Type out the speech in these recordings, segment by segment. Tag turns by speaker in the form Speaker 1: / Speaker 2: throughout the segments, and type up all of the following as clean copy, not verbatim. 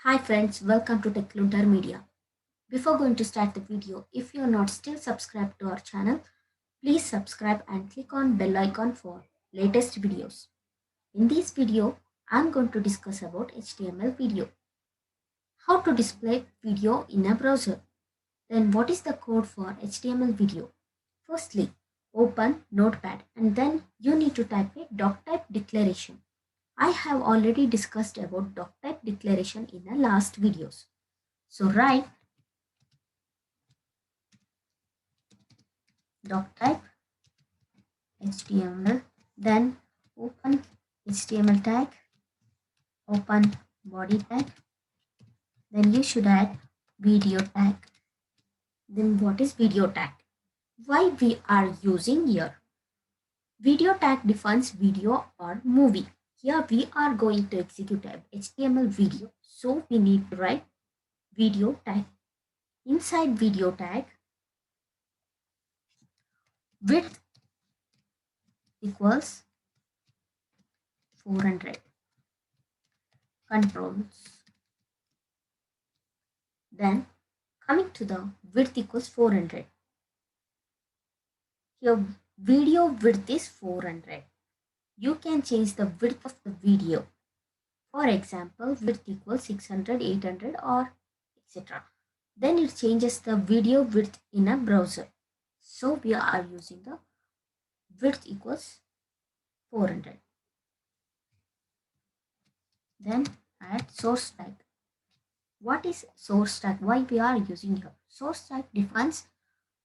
Speaker 1: Hi friends, welcome to Techloonter Media. Before going to start the video, if you are not still subscribed to our channel, please subscribe and click on bell icon for latest videos. In this video, I'm going to discuss about HTML video. How to display video in a browser. Then what is the code for HTML video? Firstly, open Notepad and then you need to type a doctype declaration. I have already discussed about doctype declaration in the last videos. So write doctype HTML, then open HTML tag, open body tag, then you should add video tag. Then what is video tag? Why we are using here? Video tag defines video or movie. Here we are going to execute a HTML video, so we need to write video tag. Inside video tag, width equals 400, controls. Then coming to the width equals 400. Here video width is 400. You can change the width of the video. For example, width equals 600, 800 or etc. Then it changes the video width in a browser. So we are using the width equals 400. Then add source tag. What is source tag? Why we are using here? Source tag defines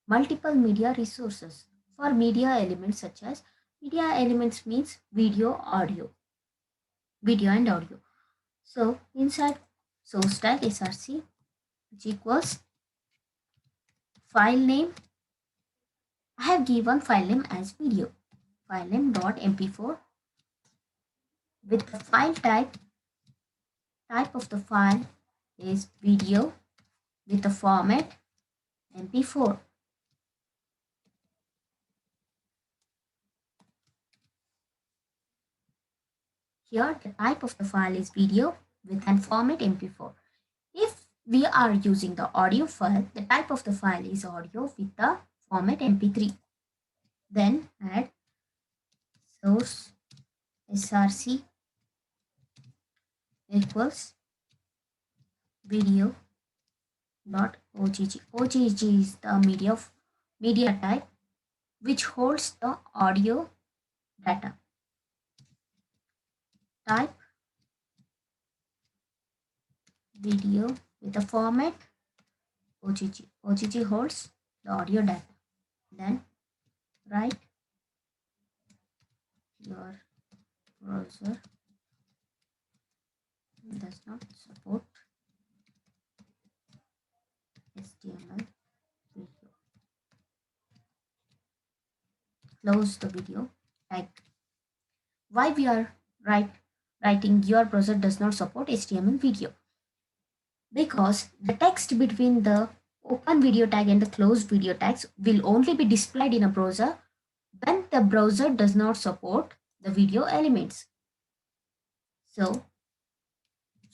Speaker 1: multiple media resources for media elements such as media elements means video, audio, video and audio. So inside source tag src which equals file name. I have given file name as video, file name dot mp4 with the file type of the file is video with the format mp4. Here the type of the file is video with an format mp4. If we are using the audio file, the type of the file is audio with the format mp3. Then add source src equals video dot ogg. Ogg is the media type which holds the audio data. Type video with the format ogg. Ogg holds the audio data. Then write your browser does not support HTML video. Close the video tag. Why we are writing your browser does not support HTML video? Because the text between the open video tag and the closed video tags will only be displayed in a browser when the browser does not support the video elements. So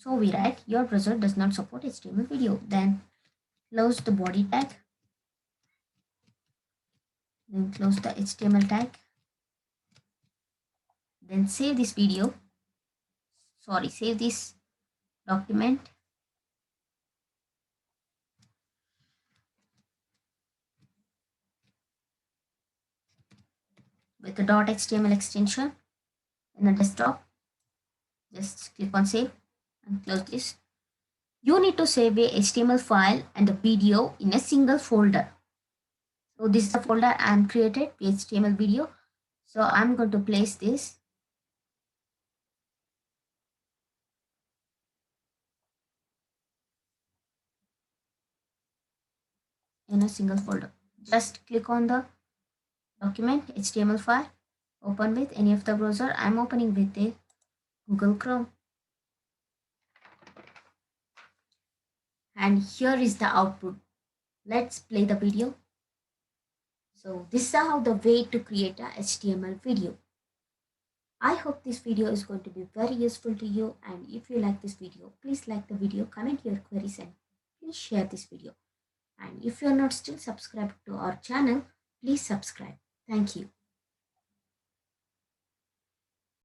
Speaker 1: we write your browser does not support HTML video. Then close the body tag. Then close the HTML tag. Then save this video. Save this document. With the .html extension in the desktop. Just click on save and close this. You need to save a HTML file and a video in a single folder. So this is the folder I am created, HTML video. So I'm going to place this in a single folder. Just click on the document HTML file, open with any of the browser. I'm opening with a Google Chrome. And here is the output. Let's play the video. So this is how the way to create a HTML video. I hope this video is going to be very useful to you, and if you like this video, please like the video, comment your queries, and please share this video. And if you are not still subscribed to our channel, please subscribe. Thank you.